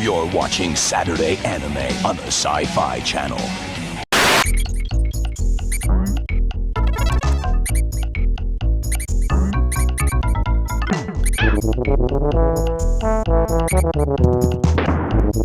You're watching Saturday Anime on the Sci-Fi Channel.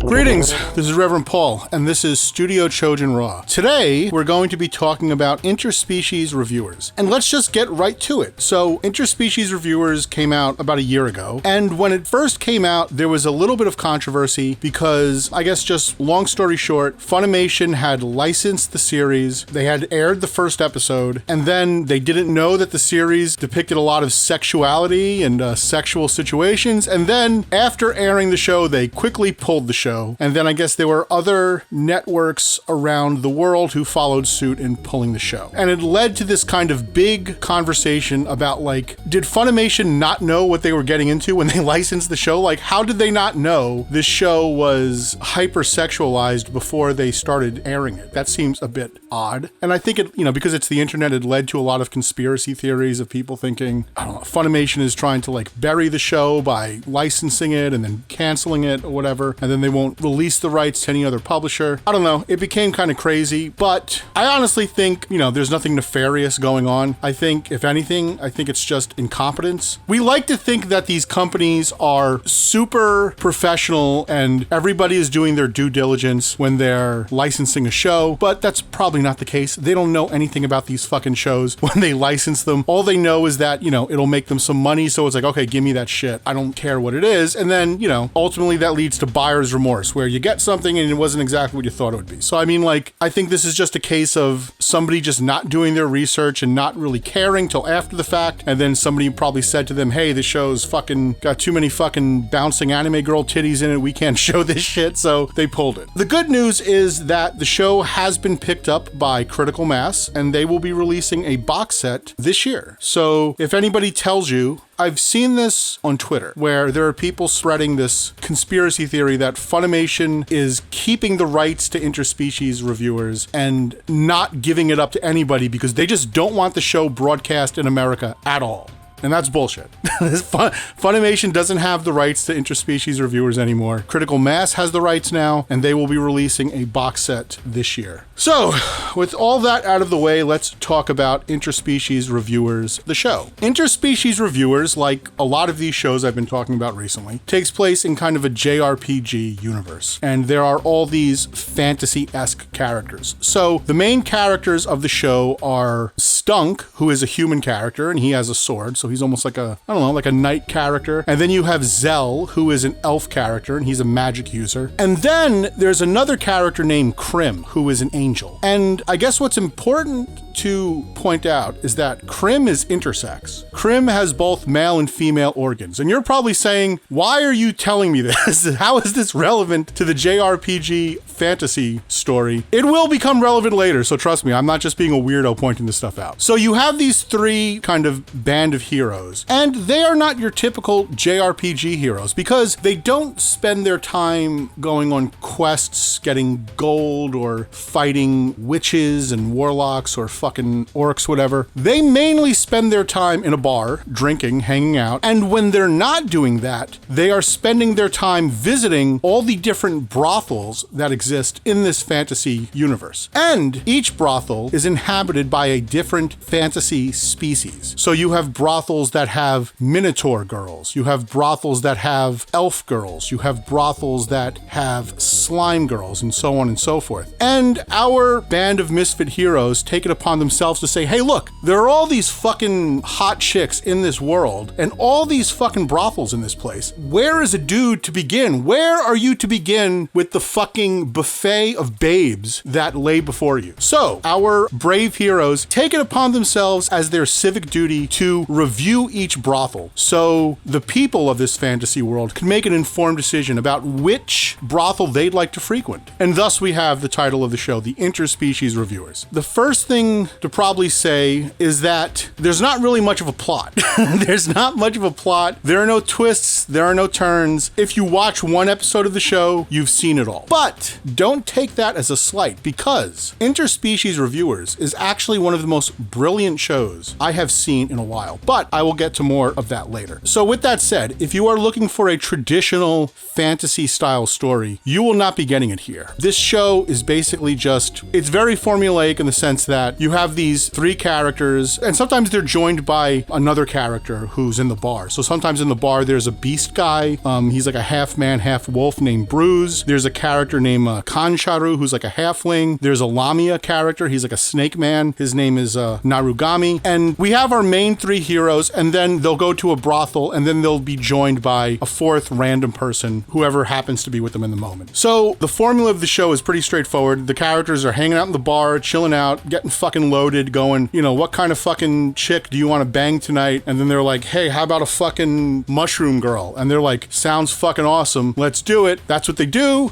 Greetings, this is Reverend Paul, and this is studiochojin RAW. Today, we're going to be talking about Interspecies Reviewers, and let's just get right to it. So, Interspecies Reviewers came out about a year ago, and when it first came out, there was a little bit of controversy because, I guess just long story short, Funimation had licensed the series, they had aired the first episode, and then they didn't know that the series depicted a lot of sexuality and sexual situations, and then after airing the show, they quickly pulled the show. And then I guess there were other networks around the world who followed suit in pulling the show. And it led to this kind of big conversation about, like, did Funimation not know what they were getting into when they licensed the show? Like, how did they not know this show was hypersexualized before they started airing it? That seems a bit odd. And I think it, because it's the internet, it led to a lot of conspiracy theories of people thinking, I don't know, Funimation is trying to, like, bury the show by licensing it and then canceling it or whatever, and then they won't release the rights to any other publisher. I don't know. It became kind of crazy, but I honestly think, there's nothing nefarious going on. I think, if anything, it's just incompetence. We like to think that these companies are super professional and everybody is doing their due diligence when they're licensing a show, but that's probably not the case. They don't know anything about these fucking shows when they license them. All they know is that, it'll make them some money, so it's like, okay, give me that shit. I don't care what it is. And then, ultimately that leads to buyer's remorse, where you get something and it wasn't exactly what you thought it would be. So I mean, I think this is just a case of somebody just not doing their research and not really caring till after the fact, and then somebody probably said to them, hey, this show's fucking got too many fucking bouncing anime girl titties in it, we can't show this shit, so they pulled it. The good news is that the show has been picked up by Critical Mass, and they will be releasing a box set this year. So if anybody tells you, I've seen this on Twitter, where there are people spreading this conspiracy theory that Funimation is keeping the rights to Interspecies Reviewers and not giving it up to anybody because they just don't want the show broadcast in America at all. And that's bullshit. Funimation doesn't have the rights to Interspecies Reviewers anymore. Critical Mass has the rights now, and they will be releasing a box set this year. So, with all that out of the way, let's talk about Interspecies Reviewers, the show. Interspecies Reviewers, like a lot of these shows I've been talking about recently, takes place in kind of a JRPG universe. And there are all these fantasy-esque characters. So, the main characters of the show are Stunk, who is a human character, and he has a sword, so he's almost like like a knight character. And then you have Zell, who is an elf character, and he's a magic user. And then there's another character named Krim, who is an angel. And I guess what's important to point out is that Krim is intersex. Krim has both male and female organs. And you're probably saying, why are you telling me this? How is this relevant to the JRPG fantasy story? It will become relevant later, so trust me, I'm not just being a weirdo pointing this stuff out. So you have these three kind of band of heroes, and they are not your typical JRPG heroes because they don't spend their time going on quests, getting gold, or fighting witches and warlocks or fucking orcs, whatever. They mainly spend their time in a bar, drinking, hanging out, and when they're not doing that, they are spending their time visiting all the different brothels that exist in this fantasy universe. And each brothel is inhabited by a different fantasy species. So you have brothels that have minotaur girls, you have brothels that have elf girls, you have brothels that have slime girls, and so on and so forth. And our band of misfit heroes take it upon themselves to say, hey, look, there are all these fucking hot chicks in this world and all these fucking brothels in this place. Where is a dude to begin? Where are you to begin with the fucking buffet of babes that lay before you? So our brave heroes take it upon themselves as their civic duty to review each brothel, so the people of this fantasy world can make an informed decision about which brothel they'd like to frequent. And thus we have the title of the show, the Interspecies Reviewers. The first thing to probably say is that there's not really much of a plot. There's not much of a plot. There are no twists. There are no turns. If you watch one episode of the show, you've seen it all. But don't take that as a slight, because Interspecies Reviewers is actually one of the most brilliant shows I have seen in a while. But I will get to more of that later. So with that said, if you are looking for a traditional fantasy style story, you will not be getting it here. This show is basically it's very formulaic in the sense that you have these three characters, and sometimes they're joined by another character who's in the bar. So sometimes in the bar, there's a beast guy. He's like a half man, half wolf named Bruce. There's a character named Kancharu, who's like a halfling. There's a Lamia character. He's like a snake man. His name is Narugami. And we have our main three heroes, and then they'll go to a brothel, and then they'll be joined by a fourth random person, whoever happens to be with them in the moment. So the formula of the show is pretty straightforward. The characters are hanging out in the bar, chilling out, getting fucking loaded, going, you know, what kind of fucking chick do you want to bang tonight? And then they're like, hey, how about a fucking mushroom girl? And they're like, sounds fucking awesome. Let's do it. That's what they do.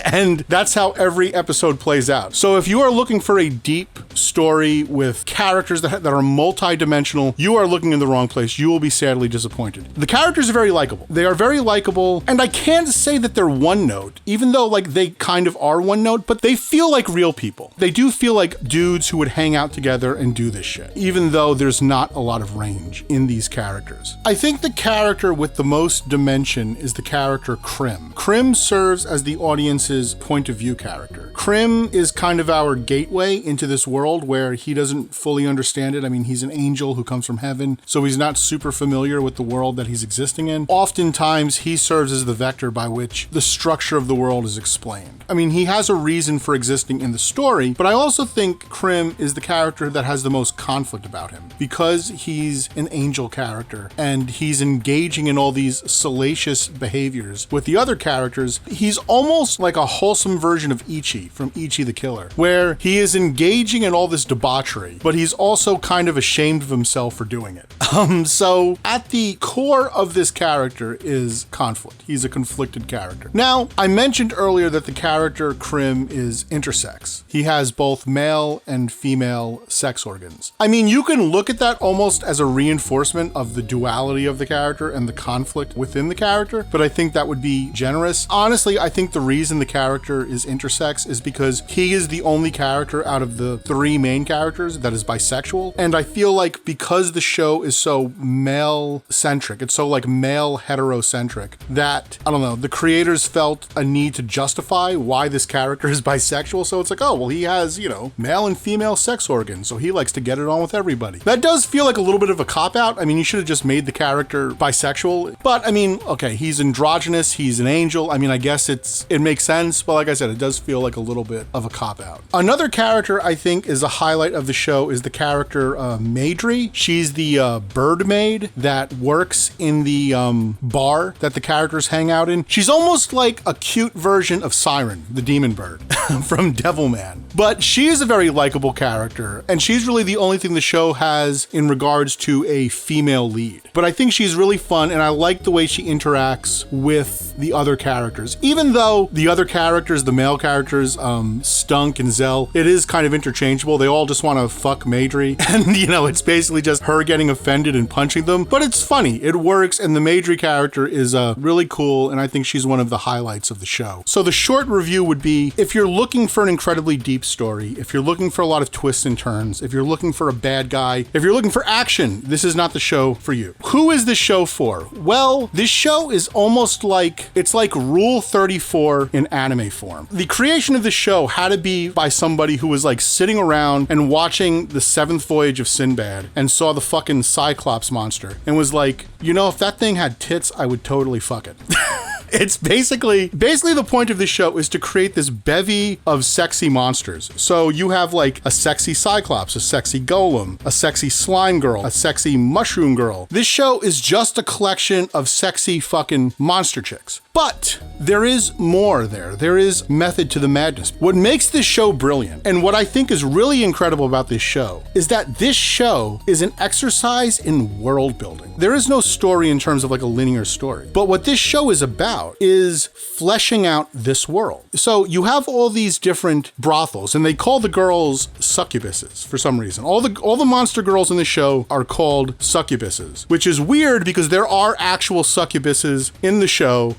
And that's how every episode plays out. So if you are looking for a deep story with characters that are multi-dimensional, you are looking in the wrong place. You will be sadly disappointed. The characters are very likable. They are very likable, and I can't say that they're one note, even though like they kind of are one note, but they feel like real people. They do feel like dudes who would hang out together and do this shit, even though there's not a lot of range in these characters. I think the character with the most dimension is the character Krim. Krim serves as the audience's point of view character. Krim is kind of our gateway into this world where he doesn't fully understand it. I mean, he's an angel who comes from heaven, so he's not super familiar with the world that he's existing in. Oftentimes, he serves as the vector by which the structure of the world is explained. I mean, he has a reason for existing in the story, but I also think Krim is the character that has the most conflict about him because he's an angel character and he's engaging in all these salacious behaviors with the other characters. He's almost like a wholesome version of Ichi from Ichi the Killer, where he is engaging in all this debauchery, but he's also kind of ashamed of himself for doing it. So at the core of this character is conflict. He's a conflicted character. Now, I mentioned earlier that the character Krim is intersex. He has both male and female sex organs. I mean, you can look at that almost as a reinforcement of the duality of the character and the conflict within the character, but I think that would be generous. Honestly, I think the reason the character is intersex is because he is the only character out of the three main characters that is bisexual, and I feel like because the show is so male-centric, it's so like male heterocentric, that, I don't know, the creators felt a need to justify why this character is bisexual, so it's like, oh, well, he has, you know, male and female sex organs, so he likes to get it on with everybody. That does feel like a little bit of a cop-out. I mean, you should have just made the character bisexual, but I mean, okay, he's androgynous, he's an angel. I mean, I guess it makes sense, but like I said, it does feel like a little bit of a cop-out. Another character I think is a highlight of the show is the character Madri. She's the bird maid that works in the bar that the characters hang out in. She's almost like a cute version of Siren, the demon bird from Devilman. But she is a very likable character, and she's really the only thing the show has in regards to a female lead. But I think she's really fun, and I like the way she interacts with the other characters. Even though the other characters, the male characters, Stunk and Zell, it is kind of interchangeable. They all just want to fuck Madri, and you know, it's basically just her getting offended and punching them. But it's funny, it works, and the Madri character is really cool, and I think she's one of the highlights of the show. So the short review would be, if you're looking for an incredibly deep story, if you're looking for a lot of twists and turns, if you're looking for a bad guy, if you're looking for action, this is not the show for you. Who is this show for? Well, this show is almost like, it's like Rule 34 in anime form. The creation of the show had to be by somebody who was like sitting around and watching the 7th voyage of Sinbad and saw the fucking Cyclops monster and was like, you know, if that thing had tits, I would totally fuck it. It's basically the point of this show is to create this bevy of sexy monsters. So you have like a sexy Cyclops, a sexy Golem, a sexy slime girl, a sexy mushroom girl. This show is just a collection of sexy fucking monster chicks. But there is more there. There is method to the madness. What makes this show brilliant, and what I think is really incredible about this show, is that this show is an exercise in world building. There is no story in terms of like a linear story. But what this show is about is fleshing out this world. So you have all these different brothels, and they call the girls succubuses for some reason. All the monster girls in the show are called succubuses, which is weird because there are actual succubuses in the show.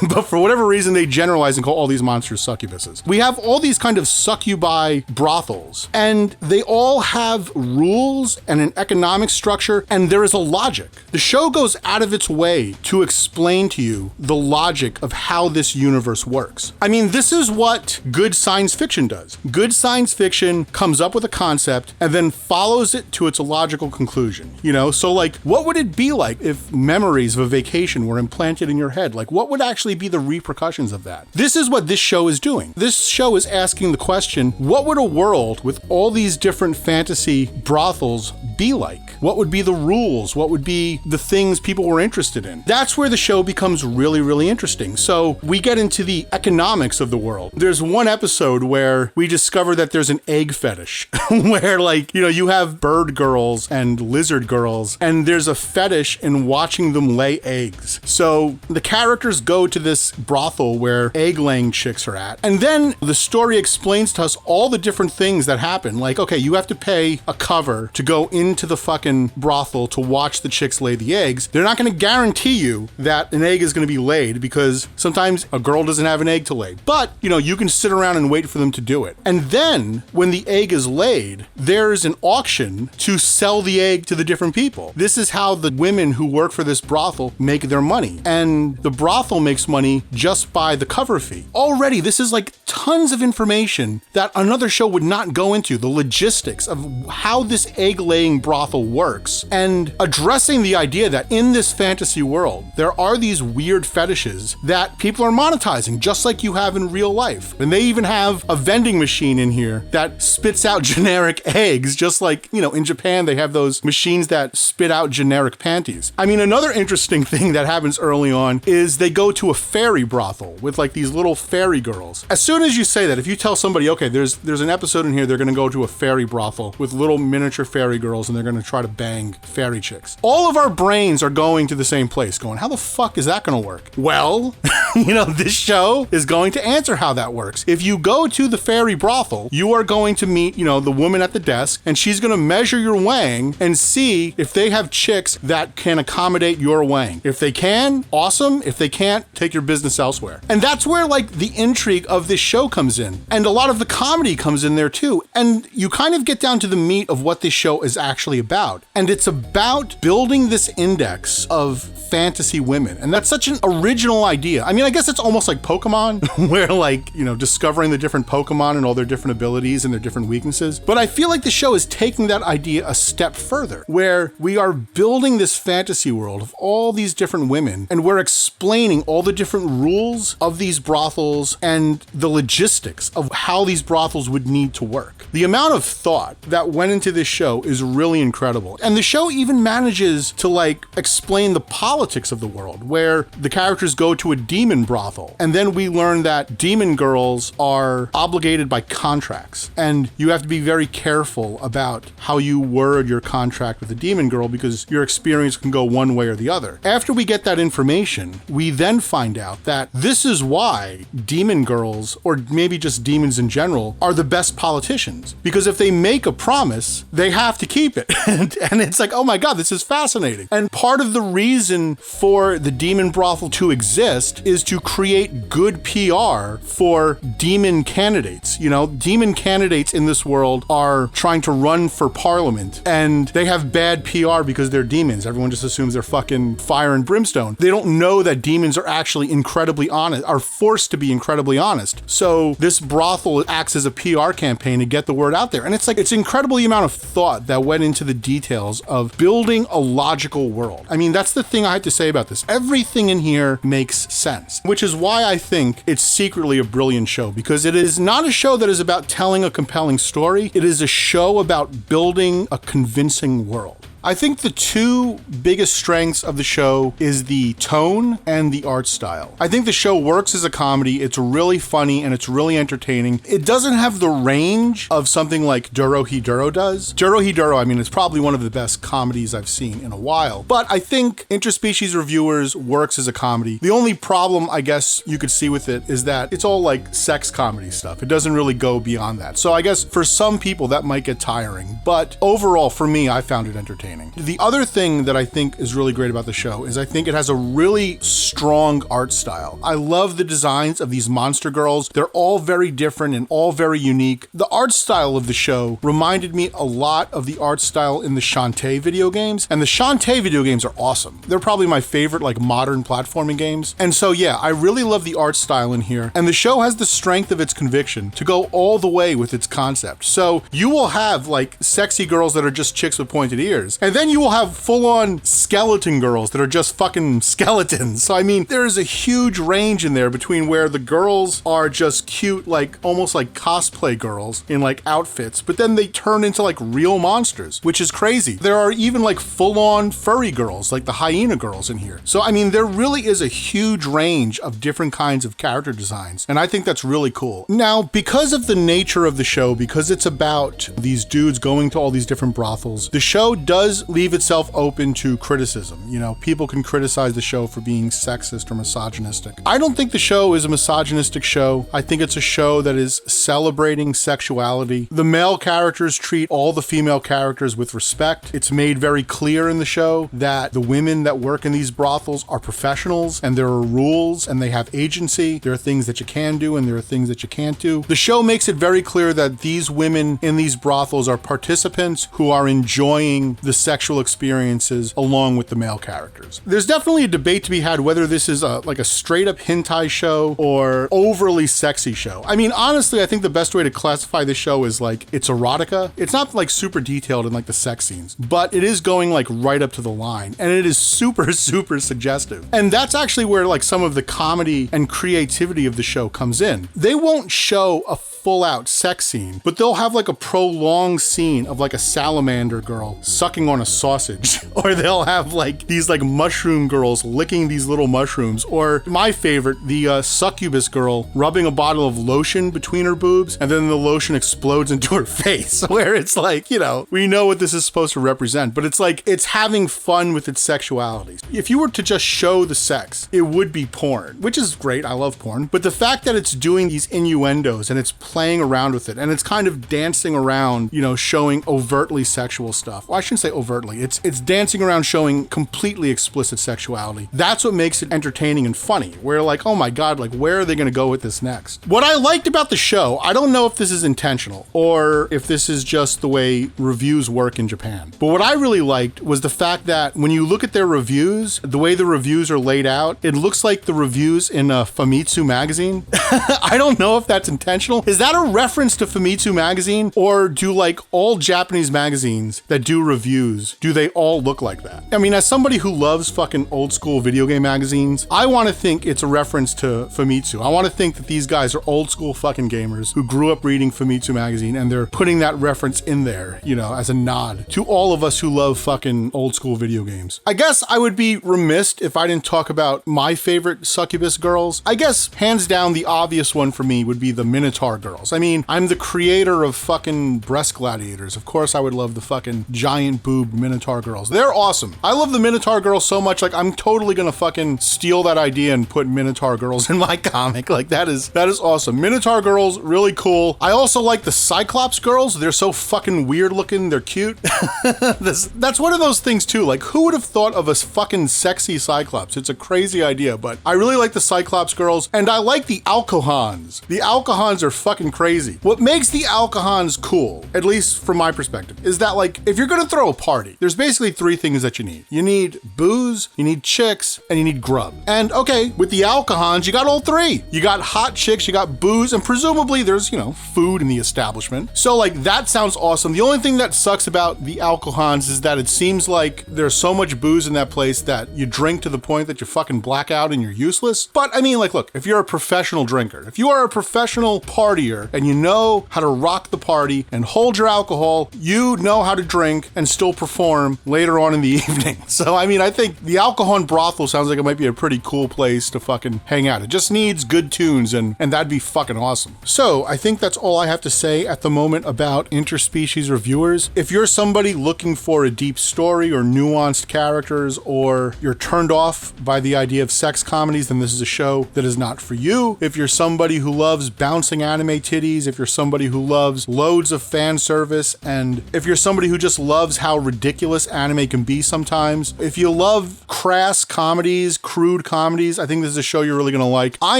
but for whatever reason, they generalize and call all these monsters succubuses. We have all these kind of succubi brothels, and they all have rules and an economic structure, and there is a logic. The show goes out of its way to explain to you the logic of how this universe works. I mean, this is what good science fiction does. Good science fiction comes up with a concept and then follows it to its logical conclusion, you know? So like, what would it be like if memories of a vacation were implanted in your head? Like, what would actually be the repercussions of that? This is what this show is doing. This show is asking the question, what would a world with all these different fantasy brothels be like? What would be the rules? What would be the things people were interested in? That's where the show becomes really, really interesting. So we get into the economics of the world. There's one episode where we discover that there's an egg fetish where, like, you know, you have bird girls and lizard girls, and there's a fetish in watching them lay eggs. So the characters go to this brothel where egg laying chicks are at. And then the story explains to us all the different things that happen. Like, okay, you have to pay a cover to go into the fucking brothel to watch the chicks lay the eggs. They're not going to guarantee you that an egg is going to be laid, because sometimes a girl doesn't have an egg to lay. But, you know, you can sit around and wait for them to do it. And then when the egg is laid, there's an auction to sell the egg to the different people. This is how the women who work for this brothel make their money. And the brothel makes money just by the cover fee. Already, this is like tons of information that another show would not go into, the logistics of how this egg-laying brothel works, and addressing the idea that in this fantasy world, there are these weird fetishes that people are monetizing, just like you have in real life. And they even have a vending machine in here that spits out generic eggs, just like, you know, in Japan, they have those machines that spit out generic panties. I mean, another interesting thing that happens early on is they go to a fairy brothel with like these little fairy girls. As soon as you say that, if you tell somebody, okay, there's an episode in here, they're gonna go to a fairy brothel with little miniature fairy girls and they're gonna try to bang fairy chicks. All of our brains are going to the same place, going, how the fuck is that gonna work? Well, you know, this show is going to answer how that works. If you go to the fairy brothel, you are going to meet, you know, the woman at the desk, and she's gonna measure your wang and see if they have chicks that can accommodate your wang. If they can, awesome. If they can't, take your business elsewhere. And that's where like the intrigue of this show comes in. And a lot of the comedy comes in there too. And you kind of get down to the meat of what this show is actually about. And it's about building this index of fantasy women. And that's such an original idea. I mean, I guess it's almost like Pokemon, where like, you know, discovering the different Pokemon and all their different abilities and their different weaknesses. But I feel like the show is taking that idea a step further, where we are building this fantasy world of all these different women, and we're explaining all the different rules of these brothels and the logistics of how these brothels would need to work. The amount of thought that went into this show is really incredible. And the show even manages to like explain the politics of the world, where the characters go to a demon brothel, and then we learn that demon girls are obligated by contracts, and you have to be very careful about how you word your contract with a demon girl, because your experience can go one way or the other. After we get that information, we then find out that this is why demon girls, or maybe just demons in general, are the best politicians, because if they make a promise, they have to keep it. And it's like, oh my God, this is fascinating. And part of the reason for the demon brothel to exist is to create good PR for demon candidates. You know, demon candidates in this world are trying to run for parliament, and they have bad PR because they're demons. Everyone just assumes they're fucking fire and brimstone. They don't know that demons are actually incredibly honest, are forced to be incredibly honest. So this brothel acts as a PR campaign to get the word out there. And it's like, it's incredibly amount of thought that went into the details of building a logical world. I mean, that's the thing I have to say about this. Everything in here makes sense, which is why I think it's secretly a brilliant show, because it is not a show that is about telling a compelling story. It is a show about building a convincing world. I think the two biggest strengths of the show is the tone and the art style. I think the show works as a comedy. It's really funny and it's really entertaining. It doesn't have the range of something like Dorohedoro does. Dorohedoro, I mean, it's probably one of the best comedies I've seen in a while. But I think Interspecies Reviewers works as a comedy. The only problem, I guess, you could see with it is that it's all like sex comedy stuff. It doesn't really go beyond that. So I guess for some people that might get tiring. But overall, for me, I found it entertaining. entertaining. The other thing that I think is really great about the show is I think it has a really strong art style. I love the designs of these monster girls. They're all very different and all very unique. The art style of the show reminded me a lot of the art style in the Shantae video games, and the Shantae video games are awesome. They're probably my favorite like modern platforming games. And so yeah, I really love the art style in here, and the show has the strength of its conviction to go all the way with its concept. So you will have like sexy girls that are just chicks with pointed ears, and then you will have full-on skeleton girls that are just fucking skeletons. So I mean, there is a huge range in there between where the girls are just cute, like almost like cosplay girls in like outfits, but then they turn into like real monsters, which is crazy. There are even like full-on furry girls, like the hyena girls in here. So I mean, there really is a huge range of different kinds of character designs, and I think that's really cool. Now, because of the nature of the show, because it's about these dudes going to all these different brothels, the show does leave itself open to criticism. You know, people can criticize the show for being sexist or misogynistic. I don't think the show is a misogynistic show. I think it's a show that is celebrating sexuality. The male characters treat all the female characters with respect. It's made very clear in the show that the women that work in these brothels are professionals, and there are rules and they have agency. There are things that you can do and there are things that you can't do. The show makes it very clear that these women in these brothels are participants who are enjoying the sexual experiences along with the male characters. There's definitely a debate to be had whether this is like a straight up hentai show or overly sexy show. I mean, honestly, I think the best way to classify this show is like it's erotica. It's not like super detailed in like the sex scenes, but it is going like right up to the line, and it is super suggestive. And that's actually where like some of the comedy and creativity of the show comes in. They won't show a full out sex scene, but they'll have like a prolonged scene of like a salamander girl sucking on a sausage, or they'll have like these like mushroom girls licking these little mushrooms, or my favorite, the succubus girl rubbing a bottle of lotion between her boobs, and then the lotion explodes into her face, where it's like, you know, we know what this is supposed to represent, but it's like, it's having fun with its sexuality. If you were to just show the sex, it would be porn, which is great. I love porn, but the fact that it's doing these innuendos and it's playing around with it, and it's kind of dancing around, you know, showing overtly sexual stuff. Well, I shouldn't say overtly. It's dancing around showing completely explicit sexuality. That's what makes it entertaining and funny. Where like, oh my God, like where are they going to go with this next? What I liked about the show, I don't know if this is intentional or if this is just the way reviews work in Japan, but what I really liked was the fact that when you look at their reviews, the way the reviews are laid out, it looks like the reviews in a Famitsu magazine. I don't know if that's intentional. Is that a reference to Famitsu magazine, or do like all Japanese magazines that do reviews, do they all look like that? I mean, as somebody who loves fucking old school video game magazines, I want to think it's a reference to Famitsu. I want to think that these guys are old school fucking gamers who grew up reading Famitsu magazine, and they're putting that reference in there, you know, as a nod to all of us who love fucking old school video games. I guess I would be remiss if I didn't talk about my favorite succubus girls. I guess hands down the obvious one for me would be the Minotaur girls. I mean, I'm the creator of fucking breast gladiators. Of course I would love the fucking giant boob Minotaur girls. They're awesome. I love the Minotaur girls so much, like I'm totally gonna fucking steal that idea and put Minotaur girls in my comic. Like that is awesome. Minotaur girls, really cool. I also like the Cyclops girls. They're so fucking weird looking. They're cute. That's one of those things too. Like who would have thought of a fucking sexy Cyclops? It's a crazy idea, but I really like the Cyclops girls, and I like the Alcohons. The Alcohons are fucking crazy. What makes the Alcohons cool, at least from my perspective, is that like if you're gonna throw a party, there's basically three things that you need. You need booze, you need chicks, and you need grub. And okay, with the Alcohons, you got all three. You got hot chicks, you got booze, and presumably there's, you know, food in the establishment. So like that sounds awesome. The only thing that sucks about the Alcohons is that it seems like there's so much booze in that place that you drink to the point that you fucking black out and you're useless. But I mean, like, look, if you're a professional drinker, if you are a professional partier and you know how to rock the party and hold your alcohol, you know how to drink and still perform later on in the evening. So I mean, I think the Alcohol brothel sounds like it might be a pretty cool place to fucking hang out. It just needs good tunes, and that'd be fucking awesome. So I think that's all I have to say at the moment about Interspecies Reviewers. If you're somebody looking for a deep story or nuanced characters, or you're turned off by the idea of sex comedies, then this is a show that is not for you. If you're somebody who loves bouncing anime titties, if you're somebody who loves loads of fan service, and if you're somebody who just loves how ridiculous anime can be sometimes. If you love crass comedies, crude comedies, I think this is a show you're really gonna like. I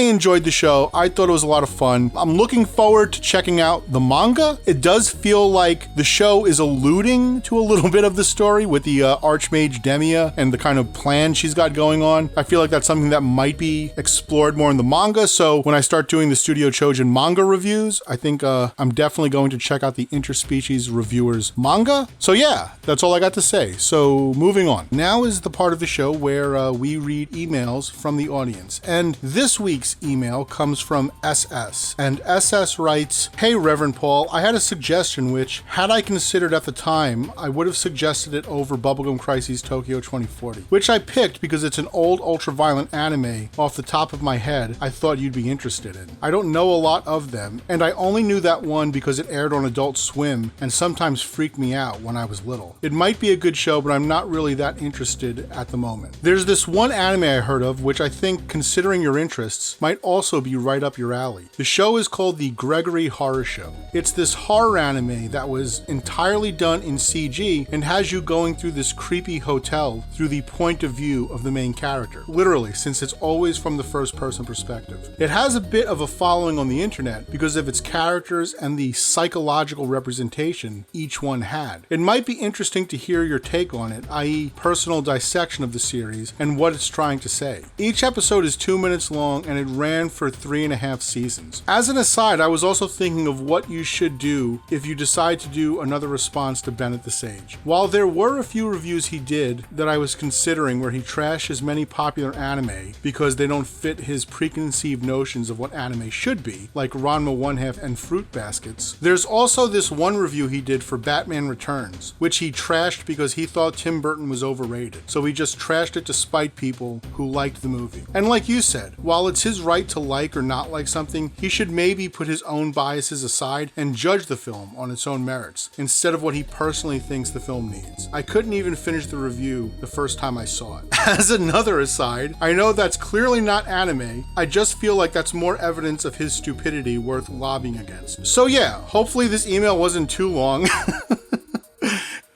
enjoyed the show. I thought it was a lot of fun. I'm looking forward to checking out the manga. It does feel like the show is alluding to a little bit of the story with the Archmage Demia and the kind of plan she's got going on. I feel like that's something that might be explored more in the manga, so when I start doing the Studio Chojin manga reviews, I think I'm definitely going to check out the Interspecies Reviewers manga. So yeah, that's all I got to say. So moving on. Now is the part of the show where we read emails from the audience. And this week's email comes from SS. And SS writes, "Hey Reverend Paul, I had a suggestion which, had I considered at the time, I would have suggested it over Bubblegum Crises Tokyo 2040, which I picked because it's an old ultra-violent anime off the top of my head I thought you'd be interested in. I don't know a lot of them, and I only knew that one because it aired on Adult Swim and sometimes freaked me out when I was little. It might be a good show, but I'm not really that interested at the moment. There's this one anime I heard of, which I think, considering your interests, might also be right up your alley. The show is called The Gregory Horror Show. It's this horror anime that was entirely done in CG and has you going through this creepy hotel through the point of view of the main character. Literally, since it's always from the first person perspective. It has a bit of a following on the internet because of its characters and the psychological representation each one had. It might be interesting to hear your take on it, i.e. personal dissection of the series and what it's trying to say. Each episode is 2 minutes long and it ran for 3.5 seasons. As an aside, I was also thinking of what you should do if you decide to do another response to Bennett the Sage. While there were a few reviews he did that I was considering where he trashes many popular anime because they don't fit his preconceived notions of what anime should be, like Ranma 1/2 and Fruit Baskets, there's also this one review he did for Batman Returns, which he trashed because he thought Tim Burton was overrated. So he just trashed it to spite people who liked the movie. And like you said, while it's his right to like or not like something, he should maybe put his own biases aside and judge the film on its own merits, instead of what he personally thinks the film needs. I couldn't even finish the review the first time I saw it. As another aside, I know that's clearly not anime, I just feel like that's more evidence of his stupidity worth lobbying against. So yeah, hopefully this email wasn't too long.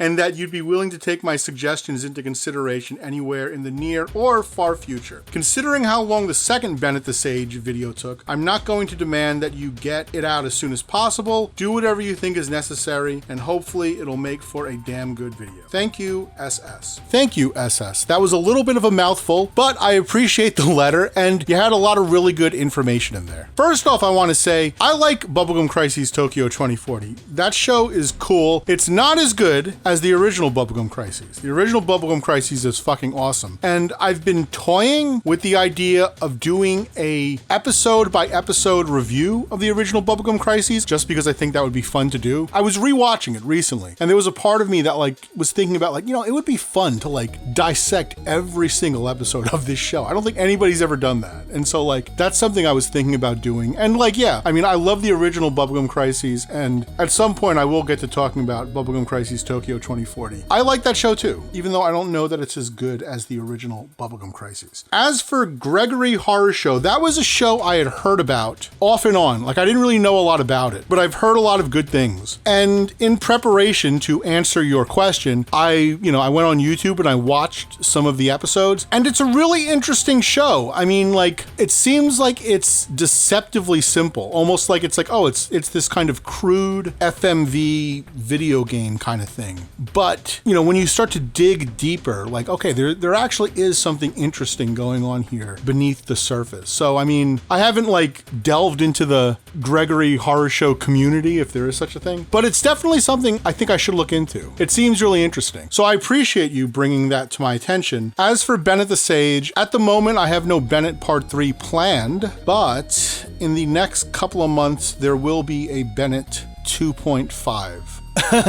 And that you'd be willing to take my suggestions into consideration anywhere in the near or far future. Considering how long the second Bennett the Sage video took, I'm not going to demand that you get it out as soon as possible. Do whatever you think is necessary, and hopefully it'll make for a damn good video. Thank you, SS. Thank you, SS. That was a little bit of a mouthful, but I appreciate the letter, and you had a lot of really good information in there. First off, I want to say, I like Bubblegum Crises Tokyo 2040. That show is cool. It's not as good as the original Bubblegum Crises. The original Bubblegum Crises is fucking awesome. And I've been toying with the idea of doing a episode by episode review of the original Bubblegum Crises, just because I think that would be fun to do. I was rewatching it recently, and there was a part of me that was thinking about it would be fun to dissect every single episode of this show. I don't think anybody's ever done that. And so that's something I was thinking about doing. And yeah, I mean, I love the original Bubblegum Crises, and at some point I will get to talking about Bubblegum Crises Tokyo 2040. I like that show too, even though I don't know that it's as good as the original Bubblegum Crises. As for Gregory Horror Show, that was a show I had heard about off and on. I didn't really know a lot about it, but I've heard a lot of good things. And in preparation to answer your question, I went on YouTube and I watched some of the episodes, and it's a really interesting show. I mean, it seems like it's deceptively simple, almost like it's it's this kind of crude FMV video game kind of thing. But, when you start to dig deeper, okay, there actually is something interesting going on here beneath the surface. So, I mean, I haven't delved into the Gregory Horror Show community, if there is such a thing, but it's definitely something I think I should look into. It seems really interesting. So I appreciate you bringing that to my attention. As for Bennett the Sage, at the moment, I have no Bennett Part 3 planned, but in the next couple of months, there will be a Bennett 2.5.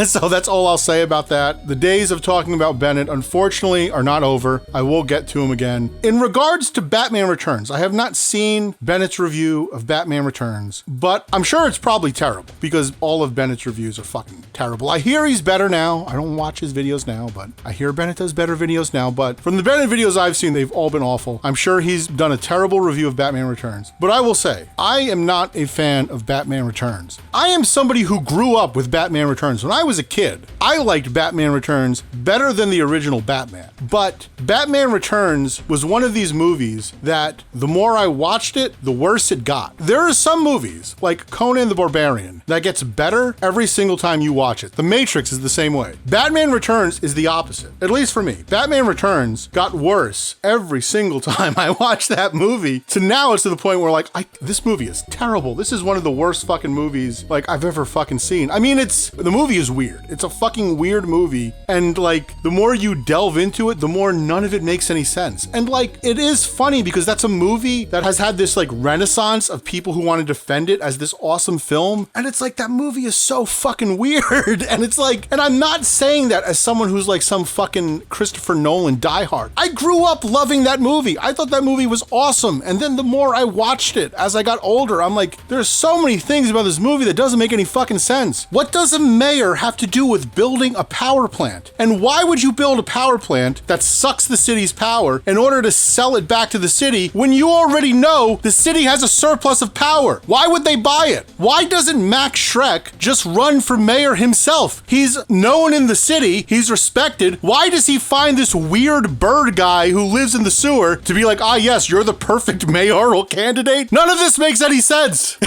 So that's all I'll say about that. The days of talking about Bennett, unfortunately, are not over. I will get to him again. In regards to Batman Returns, I have not seen Bennett's review of Batman Returns, but I'm sure it's probably terrible because all of Bennett's reviews are fucking terrible. I hear he's better now. I don't watch his videos now, but I hear Bennett does better videos now. But from the Bennett videos I've seen, they've all been awful. I'm sure he's done a terrible review of Batman Returns, but I will say, I am not a fan of Batman Returns. I am somebody who grew up with Batman Returns Returns. When I was a kid, I liked Batman Returns better than the original Batman. But Batman Returns was one of these movies that the more I watched it, the worse it got. There are some movies, like Conan the Barbarian, that gets better every single time you watch it. The Matrix is the same way. Batman Returns is the opposite, at least for me. Batman Returns got worse every single time I watched that movie, to now it's to the point where like, this movie is terrible. This is one of the worst fucking movies like I've ever fucking seen. I mean, the movie is weird. It's a fucking weird movie. And like, the more you delve into it, the more none of it makes any sense. And like, it is funny because that's a movie that has had this like renaissance of people who want to defend it as this awesome film. And it's like, that movie is so fucking weird. And it's like, and I'm not saying that as someone who's like some fucking Christopher Nolan diehard. I grew up loving that movie. I thought that movie was awesome. And then the more I watched it as I got older, I'm like, there's so many things about this movie that doesn't make any fucking sense. What does a mayor have to do with building a power plant? And why would you build a power plant that sucks the city's power in order to sell it back to the city when you already know the city has a surplus of power? Why would they buy it? Why doesn't Max Schreck just run for mayor himself? He's known in the city, he's respected. Why does he find this weird bird guy who lives in the sewer to be like, ah yes, you're the perfect mayoral candidate? None of this makes any sense.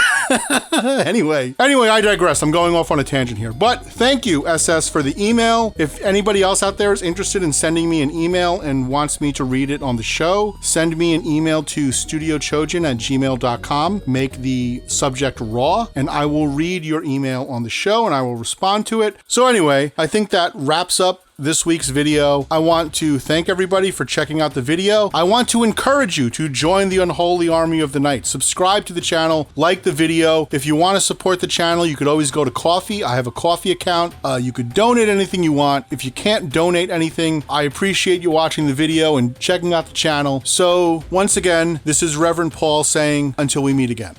Anyway, I digress. I'm going off on a tangent here. But thank you, SS, for the email. If anybody else out there is interested in sending me an email and wants me to read it on the show, send me an email to studiochojin@gmail.com. Make the subject raw, and I will read your email on the show and I will respond to it. So anyway, I think that wraps up this week's video. I want to thank everybody for checking out the video. I want to encourage you to join the unholy army of the night. Subscribe to the channel, like the video. If you want to support the channel, you could always go to Ko-fi. I have a Ko-fi account. You could donate anything you want. If you can't donate anything, I appreciate you watching the video and checking out the channel. So once again, this is Reverend Paul saying, until we meet again.